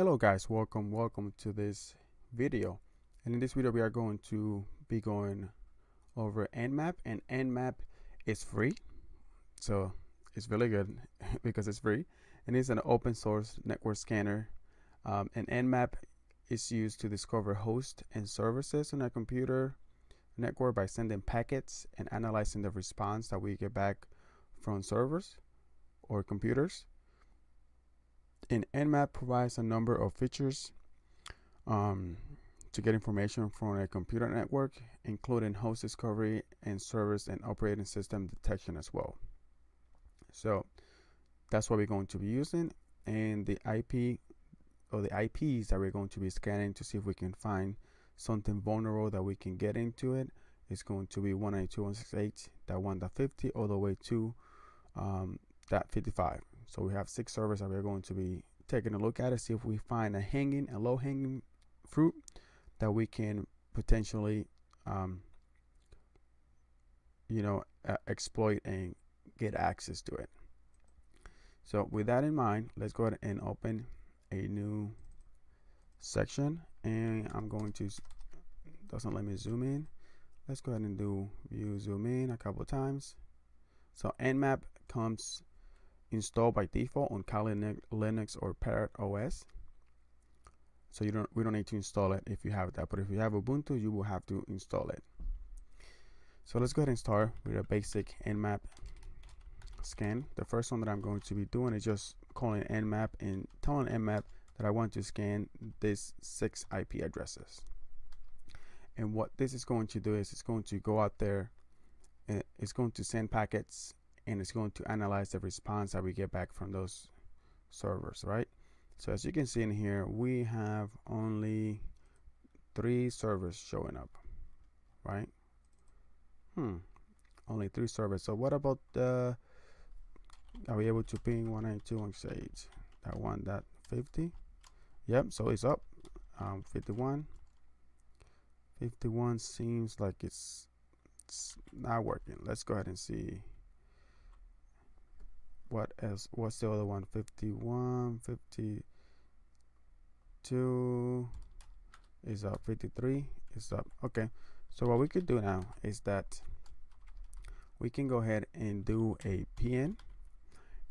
Hello guys, welcome to this video. And in this video we are going to be going over Nmap, and Nmap is free. So it's really good because it's free, and it's an open source network scanner. And Nmap is used to discover hosts and services on a computer network by sending packets and analyzing the response that we get back from servers or computers. And Nmap provides a number of features to get information from a computer network, including host discovery and service and operating system detection as well. So that's what we're going to be using, and the IP or the IPs that we're going to be scanning to see if we can find something vulnerable that we can get into it is going to be 192.168.1.50 all the way to .55. So we have 6 servers that we're going to be taking a look at it, see if we find a low-hanging fruit that we can potentially, exploit and get access to it. So with that in mind, let's go ahead and open a new section, and I'm going to, doesn't let me zoom in. Let's go ahead and do view zoom in a couple of times. So Nmap comes installed by default on Kali Linux or Parrot OS. So we don't need to install it if you have that, but if you have Ubuntu, you will have to install it. So let's go ahead and start with a basic Nmap scan. The first one that I'm going to be doing is just calling Nmap and telling Nmap that I want to scan these 6 IP addresses. And what this is going to do is it's going to go out there and it's going to send packets, and it's going to analyze the response that we get back from those servers, right? So as you can see in here, we have only 3 servers showing up, right? Only 3 servers. So what about the, are we able to ping 192.168.1.50? Yep, so it's up. 51 seems like it's not working. Let's go ahead and see what else. What's the other one? 51, 52 is up, 53 is up. Okay, so what we could do now is that we can go ahead and do a PN,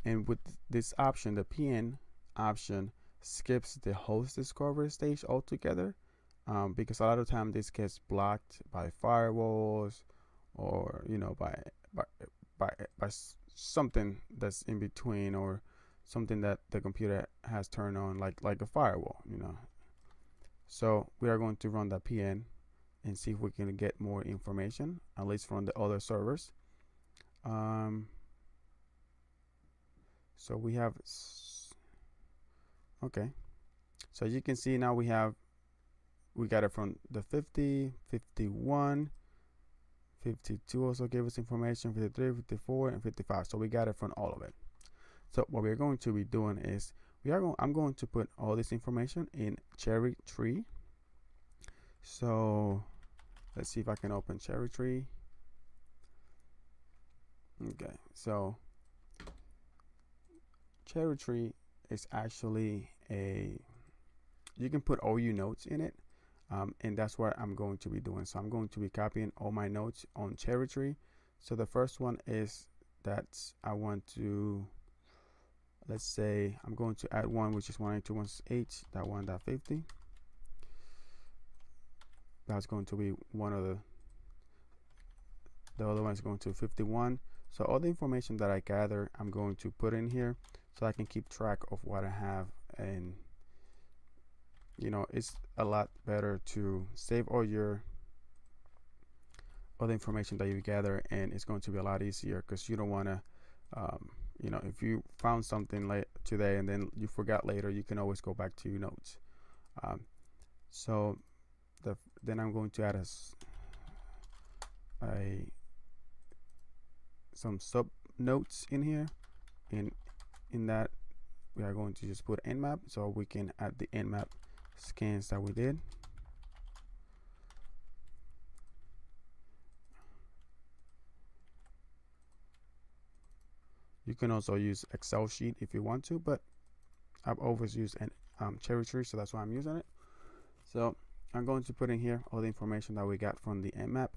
and with this option, the PN option skips the host discovery stage altogether, because a lot of time this gets blocked by firewalls, or by something that's in between, or something that the computer has turned on, like a firewall, So we are going to run the PN and see if we can get more information, at least from the other servers. So we have, okay, so you can see now we got it from the 50, 51, 52 also gave us information, 53, 54, and 55. So we got it from all of it. So what we're going to be doing is I'm going to put all this information in Cherry Tree. So let's see if I can open Cherry Tree. Okay, so Cherry Tree is actually you can put all your notes in it. And that's what I'm going to be doing. So I'm going to be copying all my notes on Cherry Tree. So the first one is that I want to, let's say I'm going to add one, which is 192.168.1.50. That's going to be one of the other one is going to 51. So all the information that I gather, I'm going to put in here so I can keep track of what I have. And it's a lot better to save all the information that you gather, and it's going to be a lot easier, because you don't want to, if you found something late today and then you forgot later, you can always go back to your notes. So then I'm going to add some sub notes in here. In that, we are going to just put Nmap, so we can add the Nmap scans that we did. You can also use Excel sheet if you want to, but I've always used cherry tree, so that's why I'm using it. So I'm going to put in here all the information that we got from the Nmap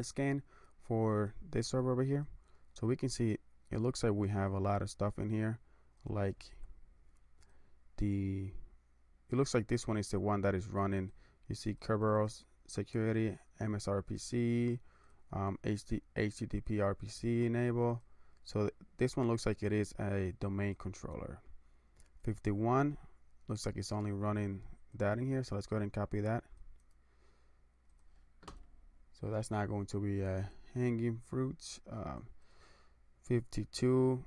scan for this server over here. So we can see it looks like we have a lot of stuff in here, like it looks like this one is the one that is running. You see Kerberos security, MSRPC, HTTP RPC enable. So this one looks like it is a domain controller. 51 looks like it's only running that in here, so let's go ahead and copy that. So that's not going to be a hanging fruit. 52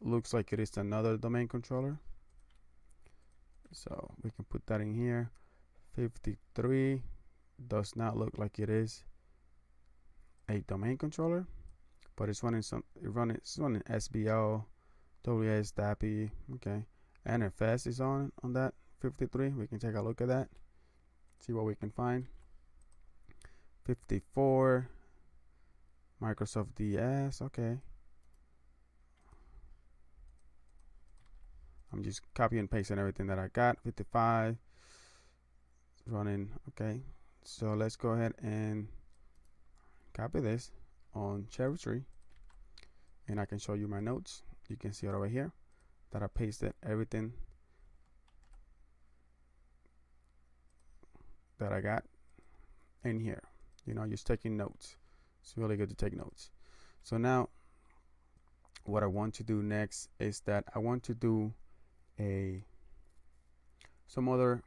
looks like it is another domain controller, so we can put that in here. 53 does not look like it is a domain controller, but it's running SBO, WS, DAPI. Okay, NFS is on that 53. We can take a look at that, see what we can find. 54 Microsoft DS. Okay, I'm just copy and pasting everything that I got. 55 running. Okay, so let's go ahead and copy this on cherry tree, and I can show you my notes. You can see it over here that I pasted everything that I got in here. You know, just taking notes. It's really good to take notes. So now what I want to do next is that I want to do some other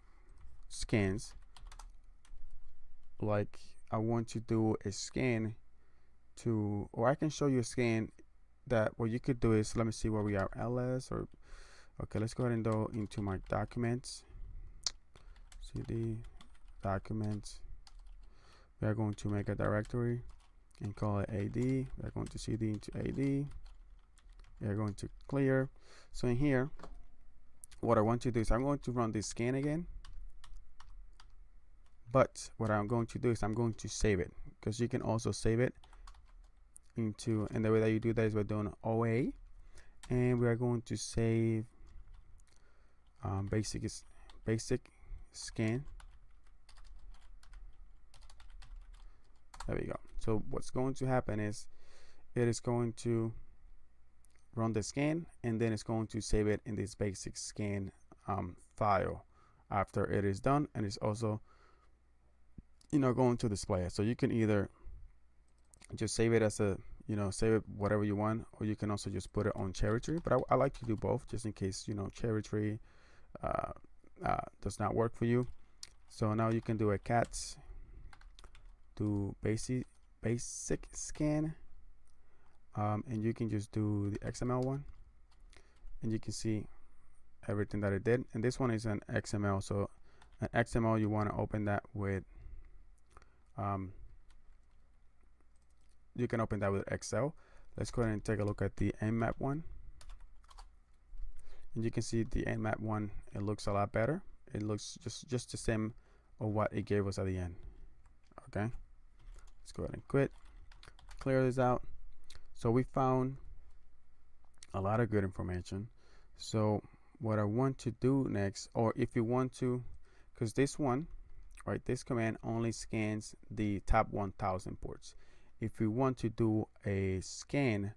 scans. Like I want to do a scan to, or I can show you a scan that what you could do is, let me see where we are, ls, or okay, let's go ahead and go into my documents, cd documents. We are going to make a directory and call it AD. We are going to cd into AD. We are going to clear. So in here, what I want to do is I'm going to run this scan again. But what I'm going to do is I'm going to save it, because you can also save it into, and the way that you do that is by doing OA, and we are going to save basic scan. There we go. So what's going to happen is it is going to run the scan, and then it's going to save it in this basic scan file after it is done, and it's also, you know, going to display it. So you can either just save it as a, you know, save it whatever you want, or you can also just put it on cherry tree. But I like to do both, just in case, you know, cherry tree does not work for you. So now you can do a cats do basic scan, and you can just do the XML one, and you can see everything that it did. And this one is an XML, so an XML, you want to open that with you can open that with Excel. Let's go ahead and take a look at the Nmap one, and you can see the Nmap one, it looks a lot better. It looks just the same of what it gave us at the end. Okay, let's go ahead and clear this out. So we found a lot of good information. So what I want to do next, or if you want to, because this one, right, this command only scans the top 1000 ports. If you want to do a scan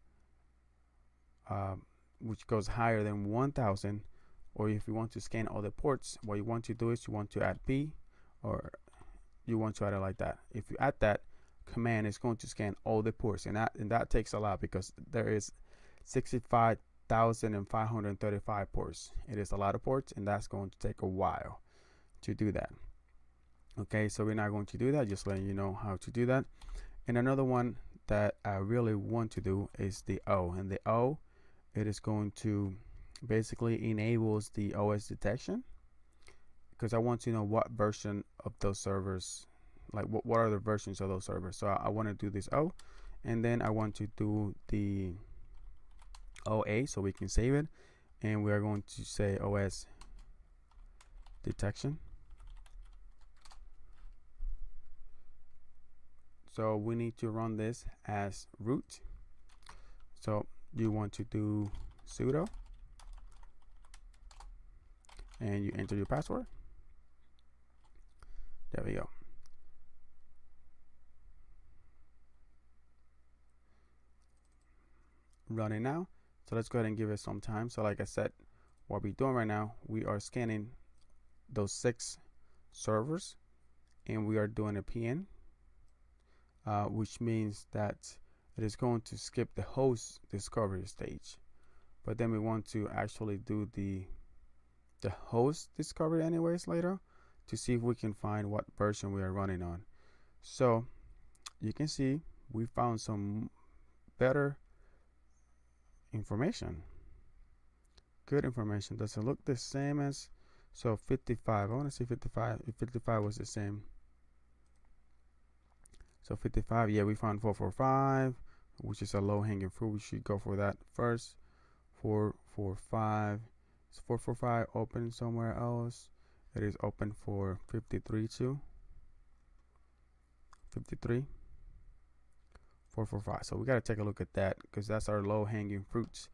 which goes higher than 1000, or if you want to scan all the ports, what you want to do is you want to add P, or you want to add it like that. If you add that command, it's going to scan all the ports, and that takes a lot, because there is 65,535 ports. It is a lot of ports, and that's going to take a while to do that. Okay, so we're not going to do that, just letting you know how to do that. And another one that I really want to do is the O, and the O, it is going to basically enables the OS detection, because I want to know what version of those servers, like what are the versions of those servers. So I want to do this O, and then I want to do the OA, so we can save it, and we are going to say OS detection. So we need to run this as root. So you want to do sudo and you enter your password. There we go. Running now. So let's go ahead and give it some time. So like I said, what we're doing right now, we are scanning those 6 servers, and we are doing a PN, which means that it is going to skip the host discovery stage. But then we want to actually do the host discovery anyways later, to see if we can find what version we are running on. So you can see we found some better information, good information. Does it look the same as, so 55, I want to see 55, if 55 was the same. So 55, yeah, we found 445, which is a low hanging fruit. We should go for that first. 445, is 445 open somewhere else? It is open for 53 too. 53, 445. So we got to take a look at that, because that's our low hanging fruits.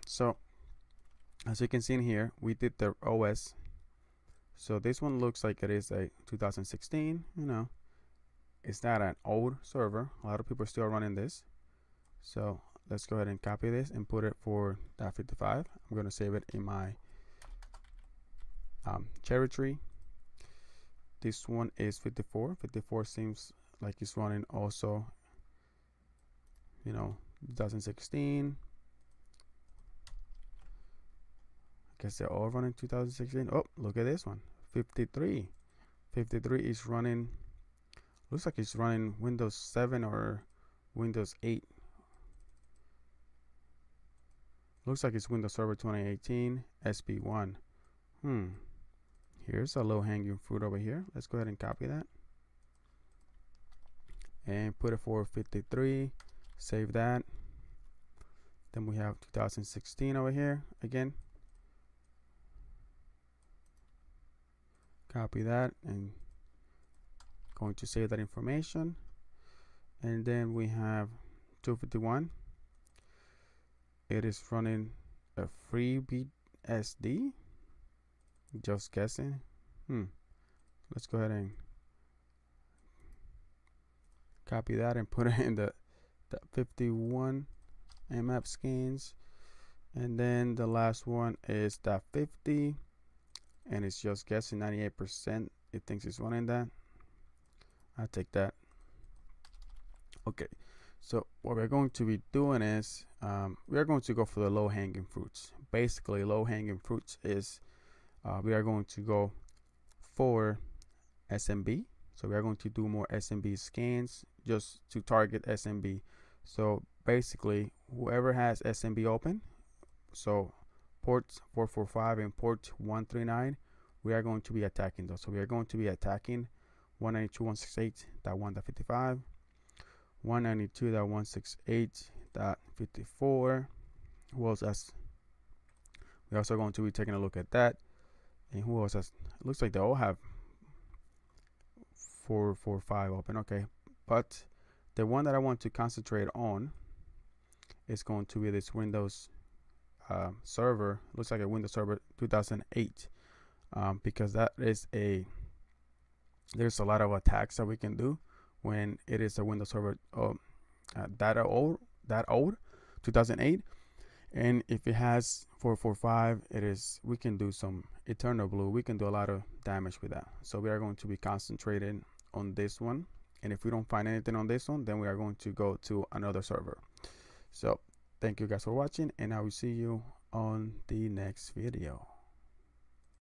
So as you can see in here, we did the OS. So this one looks like it is a 2016. You know, it's not an old server. A lot of people are still running this. So let's go ahead and copy this and put it for that 55. I'm going to save it in my cherry tree. This one is 54. 54 seems like it's running also, you know, 2016. I guess they're all running 2016. Oh, look at this one, 53. 53 is running, looks like it's running Windows 7 or Windows 8. Looks like it's Windows Server 2018 SP1. Here's a low hanging fruit over here. Let's go ahead and copy that and put it for 53. Save that. Then we have 2016 over here again. Copy that and going to save that information. And then we have 251. It is running a FreeBSD. Just guessing. Let's go ahead and copy that and put it in the 51 Nmap scans. And then the last one is that 50, and it's just guessing 98%. It thinks it's running that. I'll take that. Okay, so what we're going to be doing is we're going to go for the low hanging fruits. Basically, low hanging fruits is we are going to go for SMB. So we are going to do more SMB scans just to target SMB. So basically, whoever has SMB open, so ports 445 and port 139, we are going to be attacking those. So we are going to be attacking 192.168.1.55, 192.168.54. Who else has? We're also going to be taking a look at that. And who else has? It looks like they all have 445 open. Okay, but the one that I want to concentrate on is going to be this Windows server. Looks like a Windows Server 2008, because that is there's a lot of attacks that we can do when it is a Windows Server that old 2008. And if it has 445, we can do some Eternal Blue. We can do a lot of damage with that. So we are going to be concentrated on this one. And if we don't find anything on this one, then we are going to go to another server. So thank you guys for watching, and I will see you on the next video.